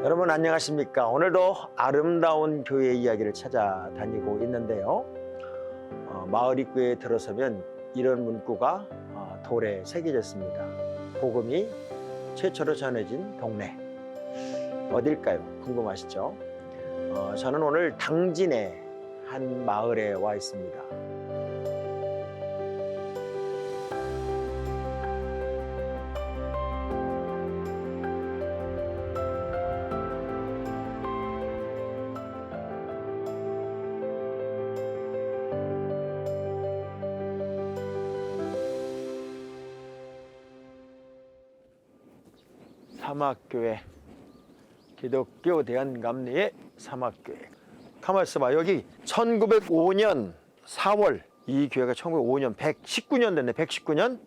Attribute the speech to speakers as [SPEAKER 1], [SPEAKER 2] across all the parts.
[SPEAKER 1] 여러분 안녕하십니까? 오늘도 아름다운 교회 이야기를 찾아다니고 있는데요. 마을 입구에 들어서면 이런 문구가 돌에 새겨졌습니다. 복음이 최초로 전해진 동네. 어딜까요? 궁금하시죠? 저는 오늘 당진의 한 마을에 와 있습니다. 사막교회, 기독교 대한감리의 사막교회. 가만 있어봐. 여기 1905년 4월, 이 교회가 1905년 119년 됐네. 119년.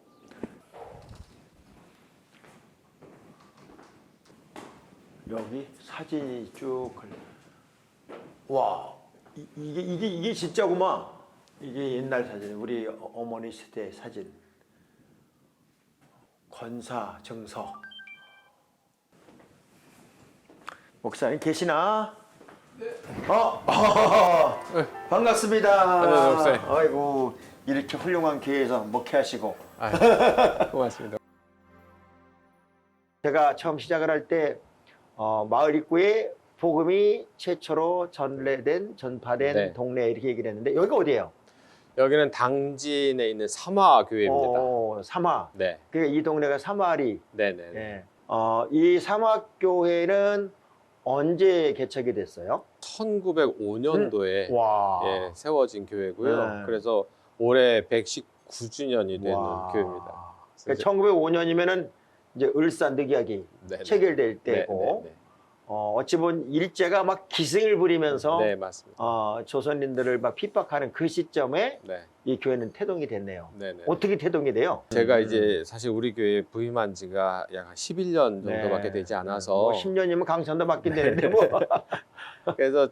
[SPEAKER 1] 여기 사진이 쭉 와, 이게 진짜구만. 이게 옛날 사진, 우리 어머니 시대 사진. 권사 정서. 목사님 계시나? 네. 반갑습니다.
[SPEAKER 2] 네, 목사님.
[SPEAKER 1] 아이고, 이렇게 훌륭한 교회에서 목회하시고.
[SPEAKER 2] 고맙습니다.
[SPEAKER 1] 제가 처음 시작을 할 때 마을 입구에 복음이 최초로 전파된
[SPEAKER 2] 네.
[SPEAKER 1] 동네 이렇게 얘기를 했는데 여기가 어디예요?
[SPEAKER 2] 여기는 당진에 있는 삼화교회입니다.
[SPEAKER 1] 삼화.
[SPEAKER 2] 네.
[SPEAKER 1] 이 동네가 삼화리.
[SPEAKER 2] 네네.
[SPEAKER 1] 예. 이 삼화교회는 언제 개척이 됐어요?
[SPEAKER 2] 1905년도에
[SPEAKER 1] 와.
[SPEAKER 2] 예, 세워진 교회고요.
[SPEAKER 1] 네.
[SPEAKER 2] 그래서 올해 119주년이 되는
[SPEAKER 1] 와.
[SPEAKER 2] 교회입니다.
[SPEAKER 1] 그러니까 1905년이면은 이제 을사늑약이
[SPEAKER 2] 네네.
[SPEAKER 1] 체결될 때고,
[SPEAKER 2] 네네.
[SPEAKER 1] 어찌 보면 일제가 막 기승을 부리면서
[SPEAKER 2] 네, 맞습니다.
[SPEAKER 1] 조선인들을 막 핍박하는 그 시점에
[SPEAKER 2] 네.
[SPEAKER 1] 이 교회는 태동이 됐네요.
[SPEAKER 2] 네네.
[SPEAKER 1] 어떻게 태동이 돼요?
[SPEAKER 2] 제가 이제 사실 우리 교회 부임한 지가 약 11년 정도밖에 되지 않아서
[SPEAKER 1] 뭐 10년이면 강천도 맡긴 되는데 뭐.
[SPEAKER 2] 그래서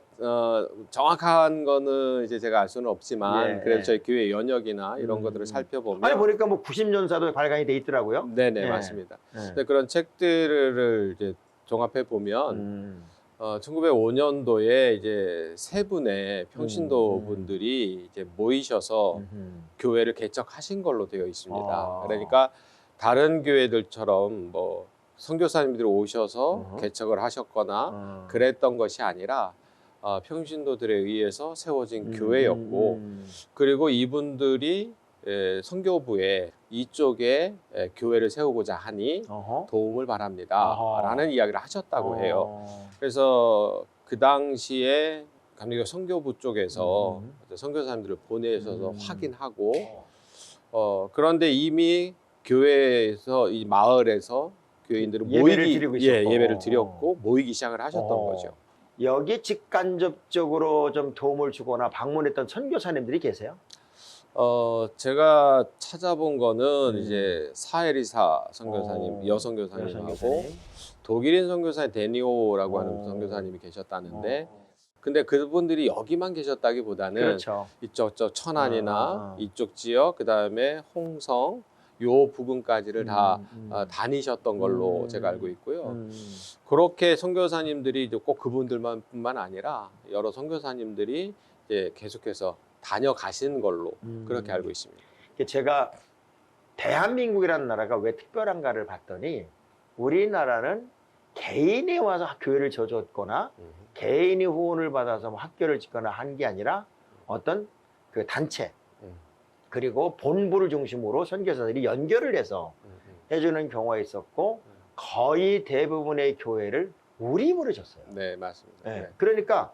[SPEAKER 2] 정확한 거는 이제 제가 알 수는 없지만
[SPEAKER 1] 예,
[SPEAKER 2] 그래도
[SPEAKER 1] 예.
[SPEAKER 2] 저희 교회 연역이나 이런 것들을 살펴보면
[SPEAKER 1] 아니 보니까 뭐 90년사도 발간이 돼 있더라고요.
[SPEAKER 2] 네네
[SPEAKER 1] 예.
[SPEAKER 2] 맞습니다.
[SPEAKER 1] 예.
[SPEAKER 2] 근데 그런 책들을 이제 종합해 보면 1905년도에 이제 세 분의 평신도 분들이 이제 모이셔서 교회를 개척하신 걸로 되어 있습니다. 그러니까 다른 교회들처럼 뭐 선교사님들이 오셔서 개척을 하셨거나 그랬던 것이 아니라 평신도들에 의해서 세워진 교회였고 그리고 이분들이 선교부에 이쪽에 교회를 세우고자 하니 도움을 바랍니다 라는 이야기를 하셨다고 해요. 그래서 그 당시에 감리교 선교부 쪽에서 선교사님들을 보내셔서 확인하고 그런데 이미 교회에서 이 마을에서 교인들은 예배를 드렸고 모이기 시작을 하셨던 거죠.
[SPEAKER 1] 여기 직간접적으로 좀 도움을 주거나 방문했던 선교사님들이 계세요?
[SPEAKER 2] 제가 찾아본 거는 이제 사에리사 선교사님, 여선교사님하고 독일인 선교사님 데니오라고 하는 선교사님이 계셨다는데 근데 그분들이 여기만 계셨다기보다는
[SPEAKER 1] 그렇죠.
[SPEAKER 2] 이쪽 천안이나 이쪽 지역 그다음에 홍성 요 부근까지를 다 다니셨던 걸로 제가 알고 있고요. 그렇게 선교사님들이 꼭 그분들만뿐만 아니라 여러 선교사님들이 이제 계속해서 다녀가신 걸로 그렇게 알고 있습니다.
[SPEAKER 1] 제가 대한민국이라는 나라가 왜 특별한가를 봤더니 우리나라는 개인이 와서 교회를 져줬거나 개인이 후원을 받아서 학교를 짓거나 한 게 아니라 어떤 그 단체 그리고 본부를 중심으로 선교사들이 연결을 해서 해주는 경우가 있었고 거의 대부분의 교회를 우리 힘으로 졌어요.
[SPEAKER 2] 네, 맞습니다.
[SPEAKER 1] 네.
[SPEAKER 2] 네.
[SPEAKER 1] 그러니까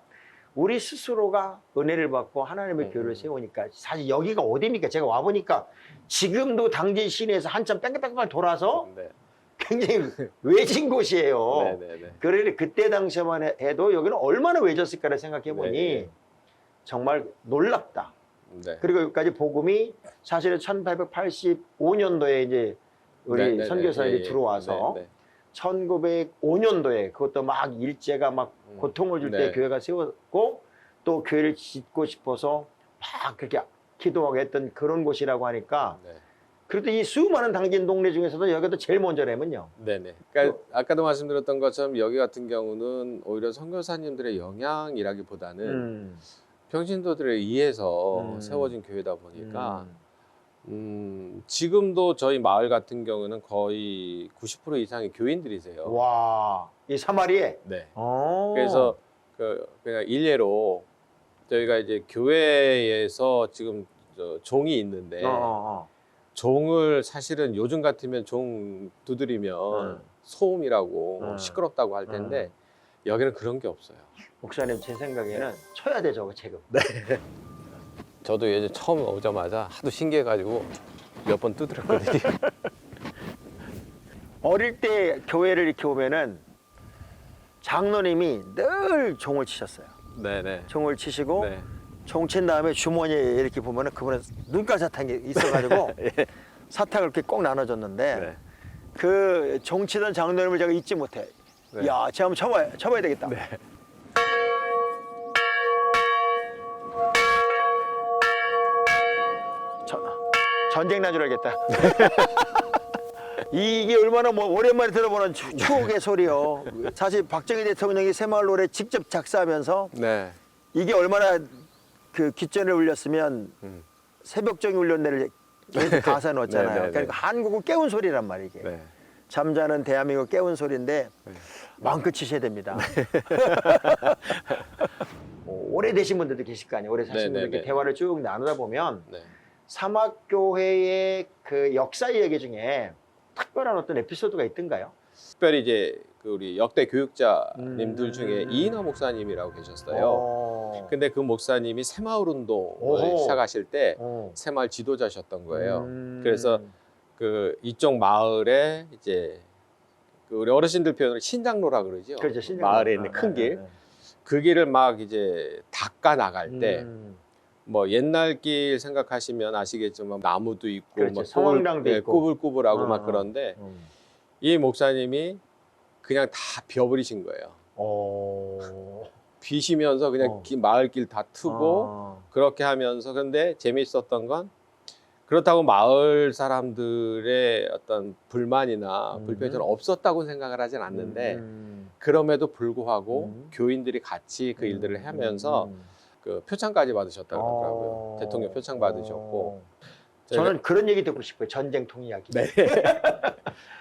[SPEAKER 1] 우리 스스로가 은혜를 받고 하나님의 교회를 세우니까 사실 여기가 어디입니까? 제가 와보니까 지금도 당진 시내에서 한참 뺑글뺑글 돌아서 굉장히 외진 곳이에요. 그러니 그때 당시만 해도 여기는 얼마나 외졌을까를 생각해보니 정말 놀랍다. 그리고 여기까지 복음이 사실은 1885년도에 이제 우리 선교사들이 들어와서 1905년도에 그것도 막 일제가 막 고통을 줄 때 교회가 세웠고 또 교회를 짓고 싶어서 막 그렇게 기도하고 했던 그런 곳이라고 하니까 그래도 이 수많은 당진 동네 중에서도 여기가 제일 먼저라면요.
[SPEAKER 2] 네네. 그러니까 아까도 말씀드렸던 것처럼 여기 같은 경우는 오히려 선교사님들의 영향이라기보다는 평신도들에 의해서 세워진 교회다 보니까 지금도 저희 마을 같은 경우는 거의 90% 이상이 교인들이세요.
[SPEAKER 1] 와, 이 사마리에.
[SPEAKER 2] 네.
[SPEAKER 1] 어.
[SPEAKER 2] 그래서 그냥 일례로 저희가 이제 교회에서 지금 종이 있는데 종을 사실은 요즘 같으면 종 두드리면 소음이라고 시끄럽다고 할 텐데 여기는 그런 게 없어요.
[SPEAKER 1] 목사님 제 생각에는 쳐야 되죠, 지금.
[SPEAKER 2] 네. 저도 예전 처음 오자마자 하도 신기해가지고 몇 번 두드렸거든요.
[SPEAKER 1] 어릴 때 교회를 이렇게 오면은 장로님이 늘 종을 치셨어요.
[SPEAKER 2] 네네.
[SPEAKER 1] 종을 치시고
[SPEAKER 2] 네.
[SPEAKER 1] 종 친 다음에 주머니에 이렇게 보면은 그분은 눈깔 사탕이 있어가지고
[SPEAKER 2] 예.
[SPEAKER 1] 사탕을 이렇게 꼭 나눠줬는데
[SPEAKER 2] 네.
[SPEAKER 1] 그 종 치던 장로님을 제가 잊지 못해.
[SPEAKER 2] 네.
[SPEAKER 1] 야, 제가 한번 쳐봐야 되겠다.
[SPEAKER 2] 네.
[SPEAKER 1] 전쟁 난 줄 알겠다. 이게 얼마나 뭐 오랜만에 들어보는 추억의 소리요. 사실 박정희 대통령이 새마을 노래 직접 작사하면서
[SPEAKER 2] 네.
[SPEAKER 1] 이게 얼마나 그 귓전을 울렸으면 새벽정이 울렸네를 계속 가사 넣었잖아요.
[SPEAKER 2] 네, 네, 네.
[SPEAKER 1] 그러니까 한국을 깨운 소리란 말이에요. 이게.
[SPEAKER 2] 네.
[SPEAKER 1] 잠자는 대한민국 깨운 소리인데
[SPEAKER 2] 네.
[SPEAKER 1] 마음껏 치셔야 됩니다. 오래되신 분들도 계실 거 아니에요. 오래 사신
[SPEAKER 2] 네, 네,
[SPEAKER 1] 분들
[SPEAKER 2] 네.
[SPEAKER 1] 대화를 쭉 나누다 보면
[SPEAKER 2] 네.
[SPEAKER 1] 사막교회의 그 역사 이야기 중에 특별한 어떤 에피소드가 있던가요?
[SPEAKER 2] 특별히 이제 그 우리 역대 교육자님들 중에 이인하 목사님이라고 계셨어요. 근데 그 목사님이 새마을 운동을
[SPEAKER 1] 오호.
[SPEAKER 2] 시작하실 때 새마을 지도자셨던 거예요. 그래서 그 이쪽 마을에 이제 그 우리 어르신들 표현으로 신장로라 그러죠.
[SPEAKER 1] 그렇죠, 신장로.
[SPEAKER 2] 마을에 있는 큰 길. 그 길을 막 이제 닦아 나갈 때 뭐 옛날 길 생각하시면 아시겠지만 나무도 있고
[SPEAKER 1] 그렇죠.
[SPEAKER 2] 막
[SPEAKER 1] 성황당도 있고.
[SPEAKER 2] 꾸불꾸불하고 막 그런데 이 목사님이 그냥 다 비워버리신 거예요. 비시면서 그냥 마을길 다 트고 그렇게 하면서. 근데 재미있었던 건 그렇다고 마을 사람들의 어떤 불만이나 불편이 저는 없었다고 생각을 하진 않는데 그럼에도 불구하고 교인들이 같이 그 일들을 하면서 그 표창까지 받으셨다고 그러더라고요. 대통령 표창 받으셨고.
[SPEAKER 1] 저는 그런 얘기 듣고 싶어요. 전쟁통 이야기.
[SPEAKER 2] 네.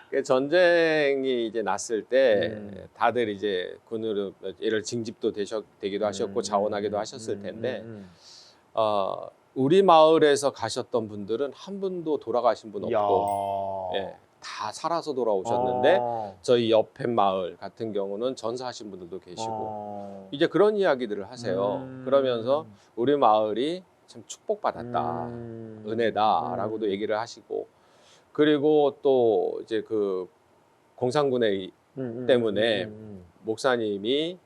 [SPEAKER 2] 그 전쟁이 이제 났을 때 다들 이제 군으로 예를 징집도 되기도 하셨고 자원하기도 하셨을 텐데 우리 마을에서 가셨던 분들은 한 분도 돌아가신 분 없고 예, 다 살아서 돌아오셨는데 저희 옆에 마을 같은 경우는 전사하신 분들도 계시고 이제 그런 이야기들을 하세요. 그러면서 우리 마을이 참 축복받았다, 은혜다라고도 얘기를 하시고, 그리고 또 이제 그 공산군의 때문에 목사님이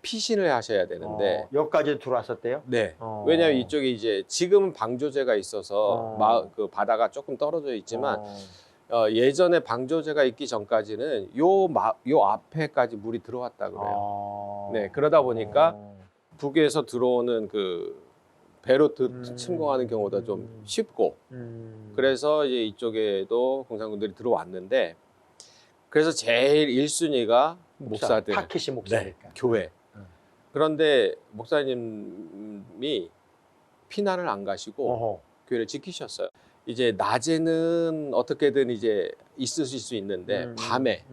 [SPEAKER 2] 피신을 하셔야 되는데
[SPEAKER 1] 여기까지 들어왔었대요?
[SPEAKER 2] 네. 왜냐하면 이쪽에 이제 지금은 방조제가 있어서 그 바다가 조금 떨어져 있지만 예전에 방조제가 있기 전까지는 요 앞에까지 물이 들어왔다 그래요. 네. 그러다 보니까 북에서 들어오는 그 배로 침공하는 경우가 좀 쉽고 그래서 이제 이쪽에도 공산군들이 들어왔는데 그래서 제일 1순위가 목사들.
[SPEAKER 1] 타키시 목사니까.
[SPEAKER 2] 네, 교회. 그런데 목사님이 피난을 안 가시고 교회를 지키셨어요. 이제 낮에는 어떻게든 이제 있으실 수 있는데 밤에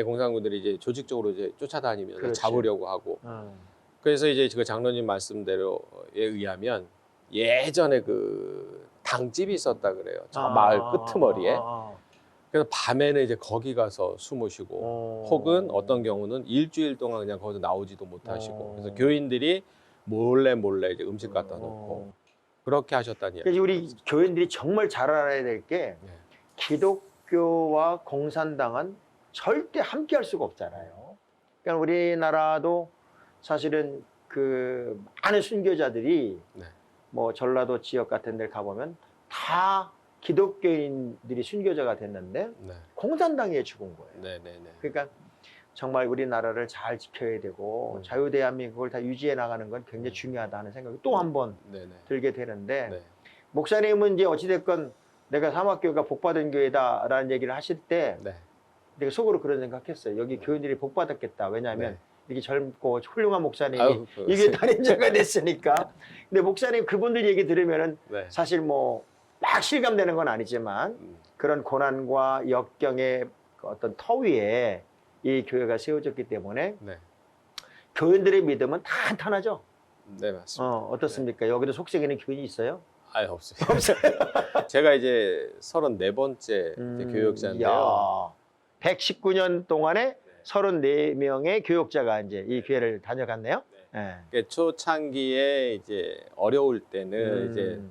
[SPEAKER 2] 공산군들이 이제 조직적으로 이제 쫓아다니면서
[SPEAKER 1] 그렇지.
[SPEAKER 2] 잡으려고 하고 그래서 이제 그 장로님 말씀대로에 의하면 예전에 그 당집이 있었다 그래요. 저 마을 끄트머리에. 그래서 밤에는 이제 거기 가서 숨으시고 혹은 어떤 경우는 일주일 동안 그냥 거기서 나오지도 못하시고 그래서 교인들이 몰래 이제 음식 갖다 놓고 그렇게 하셨다니.
[SPEAKER 1] 그래서 우리 교인들이 정말 잘 알아야 될 게 기독교와 공산당은 절대 함께 할 수가 없잖아요. 그러니까 우리나라도 사실은 그 많은 순교자들이 뭐 전라도 지역 같은 데 가보면 다 기독교인들이 순교자가 됐는데 공산당에 죽은 거예요. 그러니까 정말 우리나라를 잘 지켜야 되고 자유대한민국을 다 유지해 나가는 건 굉장히 중요하다는 생각이 또 한 번 들게 되는데 목사님은 이제 어찌됐건 내가 사막교회가 복받은 교회다라는 얘기를 하실 때
[SPEAKER 2] 네.
[SPEAKER 1] 내가 속으로 그런 생각했어요. 여기 교인들이 복받았겠다. 왜냐하면
[SPEAKER 2] 네.
[SPEAKER 1] 이렇게 젊고 훌륭한 목사님이
[SPEAKER 2] 아유,
[SPEAKER 1] 이게 단임자가 됐으니까. 근데 목사님 그분들 얘기 들으면은
[SPEAKER 2] 네.
[SPEAKER 1] 사실 뭐 막 실감되는 건 아니지만 그런 고난과 역경의 그 어떤 터 위에 이 교회가 세워졌기 때문에
[SPEAKER 2] 네.
[SPEAKER 1] 교인들의 믿음은 다 탄탄하죠.
[SPEAKER 2] 네, 맞습니다.
[SPEAKER 1] 어떻습니까? 여기도 속썩이는 교인이 있어요?
[SPEAKER 2] 아예 없어요. 없어요. 제가 이제 34번째 교역자인데요.
[SPEAKER 1] 119년 동안에 34명의 교역자가 이제 이 교회를 다녀갔네요. 네.
[SPEAKER 2] 그러니까 초창기에 이제 어려울 때는 이제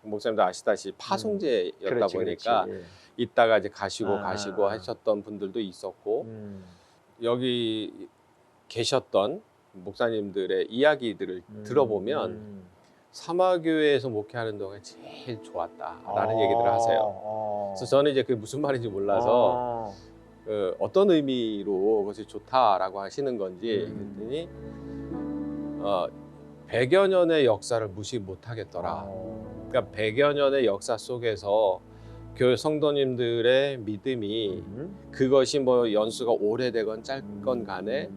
[SPEAKER 2] 목사님도 아시다시피 파송제였다
[SPEAKER 1] 그렇지,
[SPEAKER 2] 보니까
[SPEAKER 1] 그렇지.
[SPEAKER 2] 있다가 이제 가시고
[SPEAKER 1] 아.
[SPEAKER 2] 하셨던 분들도 있었고 여기 계셨던 목사님들의 이야기들을 들어보면 사마교회에서 목회하는 동안 제일 좋았다라는 얘기들을 하세요. 그래서 저는 이제 그게 무슨 말인지 몰라서 어떤 의미로 그것이 좋다라고 하시는 건지 그랬더니 100여 년의 역사를 무시 못하겠더라. 그러니까 100여 년의 역사 속에서 교회 성도님들의 믿음이 그것이 뭐 연수가 오래되건 짧건 간에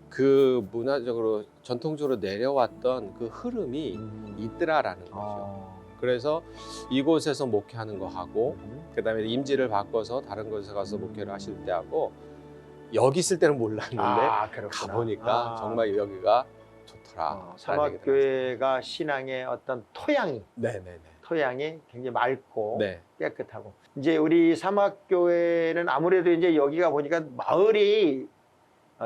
[SPEAKER 2] 그 문화적으로 전통적으로 내려왔던 그 흐름이 있더라라는 거죠. 그래서 이곳에서 목회하는 거 하고 그다음에 임지를 바꿔서 다른 곳에 가서 목회를 하실 때 하고 여기 있을 때는 몰랐는데 가보니까 정말 여기가 좋더라.
[SPEAKER 1] 사막교회가 신앙의 어떤 토양이 토양이 굉장히 맑고 깨끗하고 이제 우리 사막교회는 아무래도 이제 여기가 보니까 마을이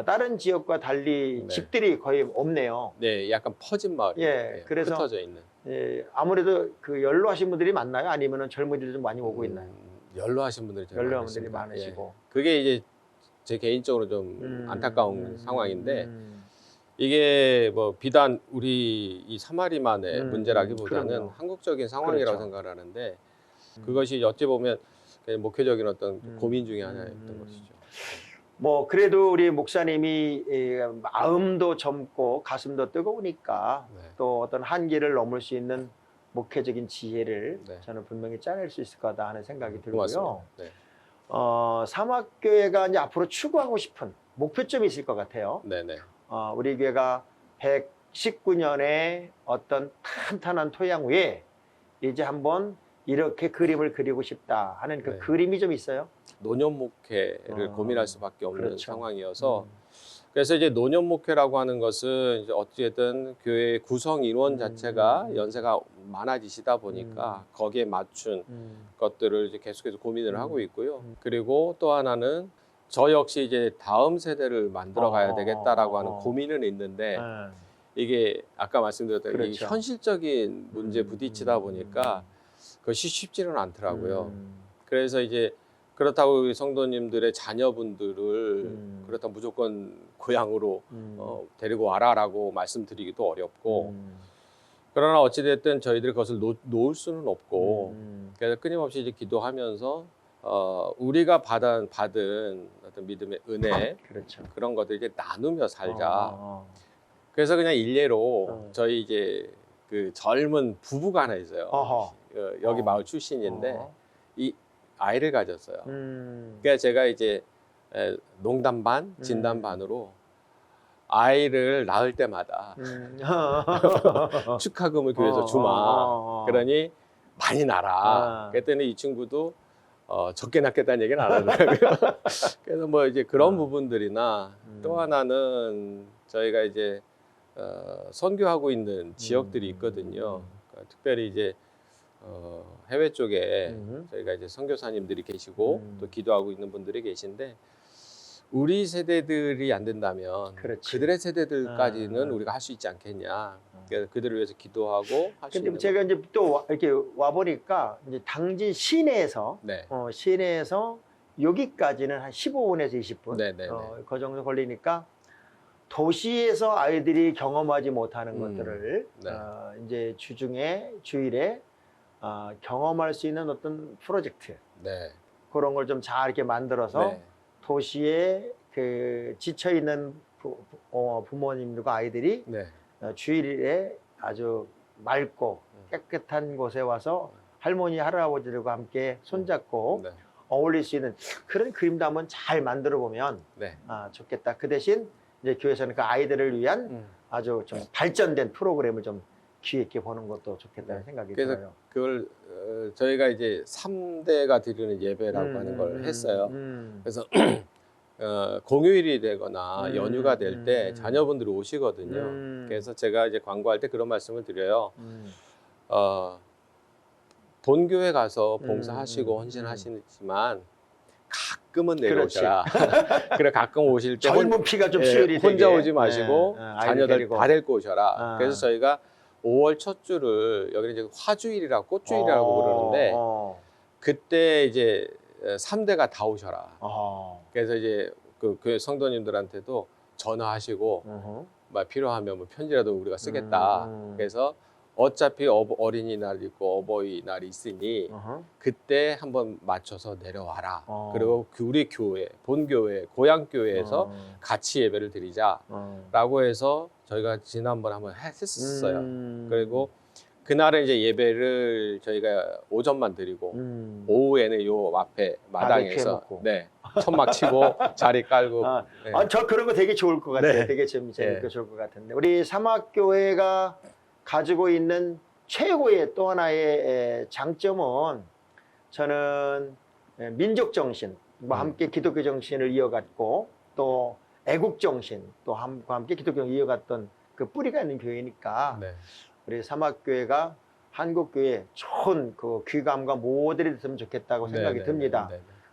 [SPEAKER 1] 다른 지역과 달리 집들이 거의 없네요.
[SPEAKER 2] 네, 약간 퍼진 마을이에요.
[SPEAKER 1] 예, 그래서
[SPEAKER 2] 흩어져 있는.
[SPEAKER 1] 예, 아무래도 그 연로하신 분들이 많나요? 아니면은 젊은이들 좀 많이 오고 있나요?
[SPEAKER 2] 연로하신 분들이 좀
[SPEAKER 1] 연로한 분들이 많으시고.
[SPEAKER 2] 예. 그게 이제 제 개인적으로 좀 안타까운 상황인데 이게 뭐 비단 우리 이 사마리만의 문제라기보다는
[SPEAKER 1] 그럼요.
[SPEAKER 2] 한국적인 상황이라고
[SPEAKER 1] 그렇죠.
[SPEAKER 2] 생각을 하는데 그것이 어찌 보면 목회적인 어떤 고민 중에 하나였던 것이죠.
[SPEAKER 1] 뭐 그래도 우리 목사님이 마음도 젊고 가슴도 뜨거우니까 또 어떤 한계를 넘을 수 있는 목회적인 지혜를 저는 분명히 짜낼 수 있을 거다 하는 생각이 들고요. 사막교회가 이제 앞으로 추구하고 싶은 목표점이 있을 것 같아요. 우리 교회가 119년의 어떤 탄탄한 토양 위에 이제 한번 이렇게 그림을 그리고 싶다 하는 그 그림이 좀 있어요.
[SPEAKER 2] 노년 목회를 고민할 수밖에 없는 상황이어서 그래서 이제 노년 목회라고 하는 것은 이제 어찌됐든 교회 구성 인원 자체가 연세가 많아지시다 보니까 거기에 맞춘 것들을 이제 계속해서 고민을 하고 있고요. 그리고 또 하나는 저 역시 이제 다음 세대를 만들어 가야 되겠다라고 하는 고민은 있는데 이게 아까 말씀드렸던 이 현실적인 문제에 부딪히다 보니까 그것이 쉽지는 않더라고요. 그래서 이제 그렇다고 우리 성도님들의 자녀분들을 그렇다고 무조건 고향으로 데리고 와라라고 말씀드리기도 어렵고 그러나 어찌됐든 저희들이 그것을 놓을 수는 없고 그래서 끊임없이 이제 기도하면서 우리가 받은 어떤 믿음의 은혜 그런 것들 이제 나누며 살자. 그래서 그냥 일례로 저희 이제 그 젊은 부부가 하나 있어요. 여기 마을 출신인데 이 아이를 가졌어요. 그러니까 제가 이제 농담 반, 진담 반으로 아이를 낳을 때마다 축하금을 교회에서 주마. 그러니 많이 낳아. 그랬더니 이 친구도 적게 낳겠다는 얘기는 안 하더라고요. 그래서 뭐 이제 그런 부분들이나 또 하나는 저희가 이제 선교하고 있는 지역들이 있거든요. 그러니까 특별히 이제 해외 쪽에 저희가 이제 선교사님들이 계시고 또 기도하고 있는 분들이 계신데 우리 세대들이 안 된다면 그들의 세대들까지는 우리가 할 수 있지 않겠냐. 그래서 그들을 위해서 기도하고 할 수 있는.
[SPEAKER 1] 근데 제가 이제 또 이렇게 와 보니까 이제 당진 시내에서 시내에서 여기까지는 한 15분에서 20분 그 정도 걸리니까 도시에서 아이들이 경험하지 못하는 것들을 이제 주중에 주일에 경험할 수 있는 어떤 프로젝트 그런 걸 좀 잘 이렇게 만들어서 도시에 그 지쳐 있는 부모님들과 아이들이 주일에 아주 맑고 깨끗한 곳에 와서 할머니 할아버지들과 함께 손잡고
[SPEAKER 2] 네.
[SPEAKER 1] 어울릴 수 있는 그런 그림도 한번 잘 만들어 보면
[SPEAKER 2] 네.
[SPEAKER 1] 좋겠다. 그 대신 이제 교회에서는 그 아이들을 위한 아주 좀 발전된 프로그램을 좀 귀 있게 보는 것도 좋겠다는 생각이
[SPEAKER 2] 그래서
[SPEAKER 1] 들어요.
[SPEAKER 2] 그걸 저희가 이제 3대가 드리는 예배라고 하는 걸 했어요. 그래서 공휴일이 되거나 연휴가 될 때 자녀분들이 오시거든요. 그래서 제가 이제 광고할 때 그런 말씀을 드려요. 본교회 가서 봉사하시고 헌신하시지만 가끔은 내려오셔라. 그래 가끔 오실 때
[SPEAKER 1] 젊은 피가 좀 수혈이 되게.
[SPEAKER 2] 혼자 오지 마시고
[SPEAKER 1] 아이들
[SPEAKER 2] 자녀들
[SPEAKER 1] 데리고.
[SPEAKER 2] 다 데리고 오셔라. 그래서 저희가 5월 첫 주를 여기는 이제 화주일이라고 꽃주일이라고 그러는데 그때 이제 3대가 다 오셔라. 그래서 이제 그 교회 성도님들한테도 전화하시고 막 필요하면 뭐 편지라도 우리가 쓰겠다. 그래서 어차피 어린이날 있고 어버이날이 있으니 그때 한번 맞춰서 내려와라. 그리고 우리 교회, 본교회, 고향교회에서 같이 예배를 드리자라고 해서 저희가 지난번에 한번 했었어요. 그리고 그날은 이제 예배를 저희가 오전만 드리고 오후에는 요 앞에 마당에서 네, 천막 치고 자리 깔고 네.
[SPEAKER 1] 저 그런 거 되게 좋을 것 같아요.
[SPEAKER 2] 네.
[SPEAKER 1] 되게 재밌고
[SPEAKER 2] 네.
[SPEAKER 1] 좋을 것 같은데 우리 사막교회가 가지고 있는 최고의 또 하나의 장점은 저는 민족 정신과 함께 기독교 정신을 이어갔고 또 애국 정신 또 함께 기독교를 이어갔던 그 뿌리가 있는 교회니까
[SPEAKER 2] 네.
[SPEAKER 1] 우리 사막교회가 한국교회 좋은 그 귀감과 모델이 됐으면 좋겠다고 생각이 듭니다.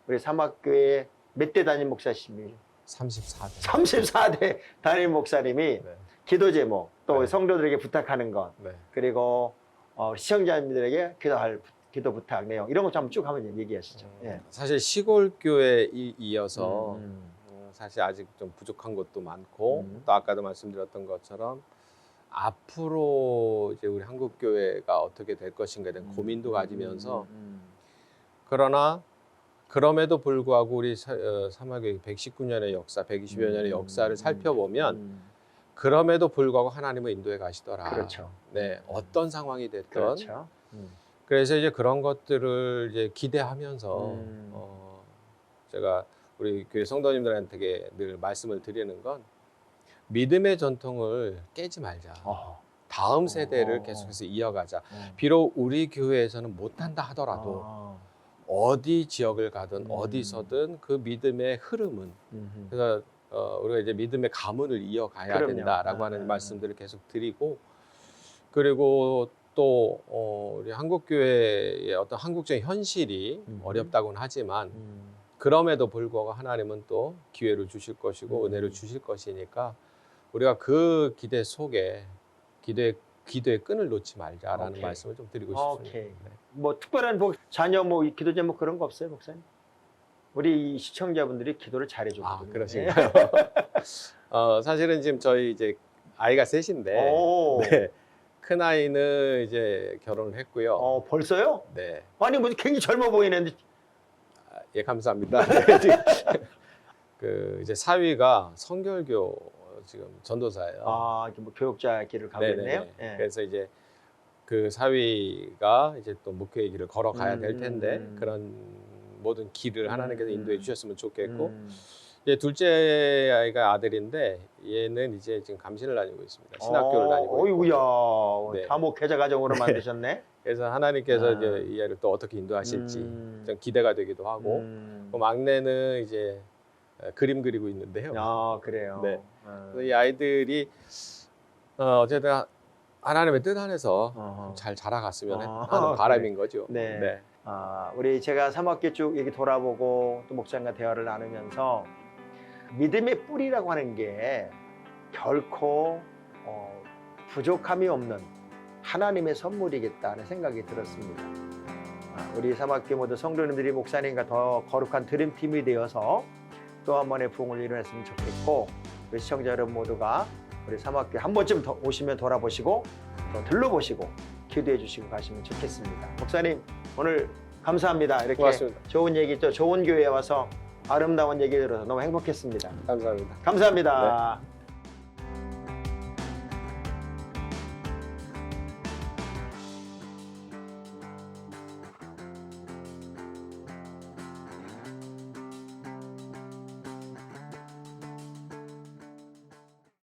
[SPEAKER 1] 우리 사막교회 몇 대 담임 목사님이
[SPEAKER 2] 34대.
[SPEAKER 1] 34대 담임 목사님이 기도 제목 또 성도들에게 부탁하는 것 그리고 시청자님들에게 기도 부탁 내용 이런 거 좀 쭉 한번 얘기하시죠. 예.
[SPEAKER 2] 사실 시골 교회에 이어서 사실 아직 좀 부족한 것도 많고 또 아까도 말씀드렸던 것처럼 앞으로 이제 우리 한국 교회가 어떻게 될 것인가에 대한 고민도 가지면서 그러나 그럼에도 불구하고 우리 사막교회 119년의 역사, 120여 년의 역사를 살펴보면 그럼에도 불구하고 하나님은 인도에 가시더라.
[SPEAKER 1] 그렇죠.
[SPEAKER 2] 네, 어떤 상황이 됐든.
[SPEAKER 1] 그렇죠.
[SPEAKER 2] 그래서 이제 그런 것들을 이제 기대하면서 제가 우리 교회 성도님들한테 늘 말씀을 드리는 건 믿음의 전통을 깨지 말자. 다음 세대를 계속해서 이어가자. 비록 우리 교회에서는 못한다 하더라도 어디 지역을 가든 어디서든 그 믿음의 흐름은 그래서 우리가 이제 믿음의 가문을 이어가야
[SPEAKER 1] 그럼요.
[SPEAKER 2] 된다라고 하는 말씀들을 계속 드리고 그리고 또 우리 한국 교회의 어떤 한국적인 현실이 어렵다고는 하지만 그럼에도 불구하고 하나님은 또 기회를 주실 것이고 은혜를 주실 것이니까 우리가 그 기대 속에 기도의 끈을 놓지 말자라는 말씀을 좀 드리고 싶습니다. 네.
[SPEAKER 1] 뭐 특별한 자녀 기도 제목 그런 거 없어요, 목사님? 우리 시청자분들이 기도를 잘해주거든요.
[SPEAKER 2] 그러신가요? 사실은 지금 저희 이제 아이가 셋인데 네. 큰 아이는 이제 결혼을 했고요.
[SPEAKER 1] 벌써요?
[SPEAKER 2] 네.
[SPEAKER 1] 아니 뭐 굉장히 젊어 보이는데.
[SPEAKER 2] 예, 감사합니다. 그 이제 사위가 성결교 지금 전도사예요.
[SPEAKER 1] 이렇게 뭐 교육자 길을 가고 있네요. 네.
[SPEAKER 2] 그래서 이제 그 사위가 이제 또 목회의 길을 걸어가야 될 텐데 그런 모든 길을 하나님께서 인도해 주셨으면 좋겠고 이제 둘째 아이가 아들인데 얘는 이제 지금 감신을 다니고 있습니다. 신학교를 다니고 있고.
[SPEAKER 1] 어이구야.
[SPEAKER 2] 네.
[SPEAKER 1] 다목회자 가정으로 만드셨네.
[SPEAKER 2] 그래서 하나님께서 이제 이 아이를 또 어떻게 인도하실지 좀 기대가 되기도 하고 그 막내는 이제 그림 그리고 있는데요.
[SPEAKER 1] 그래요.
[SPEAKER 2] 네. 그래서 이 아이들이 어쨌든 하나님의 뜻 안에서 잘 자라갔으면 하는 바람인 거죠.
[SPEAKER 1] 네.
[SPEAKER 2] 네.
[SPEAKER 1] 우리 제가 3학기 쭉 얘기 돌아보고 또 목사님과 대화를 나누면서 믿음의 뿌리라고 하는 게 결코 부족함이 없는 하나님의 선물이겠다는 생각이 들었습니다. 우리 3학기 모두 성도님들이 목사님과 더 거룩한 드림팀이 되어서 또 한 번의 부흥을 이뤄냈으면 좋겠고 우리 시청자 여러분 모두가 우리 3학기 한 번쯤 더 오시면 돌아보시고 또 들러보시고 기도해 주시고 가시면 좋겠습니다. 목사님 오늘 감사합니다. 이렇게
[SPEAKER 2] 고맙습니다.
[SPEAKER 1] 좋은 얘기 또 좋은 교회에 와서 아름다운 얘기 들어서 너무 행복했습니다.
[SPEAKER 2] 감사합니다.
[SPEAKER 1] 감사합니다.
[SPEAKER 2] 네.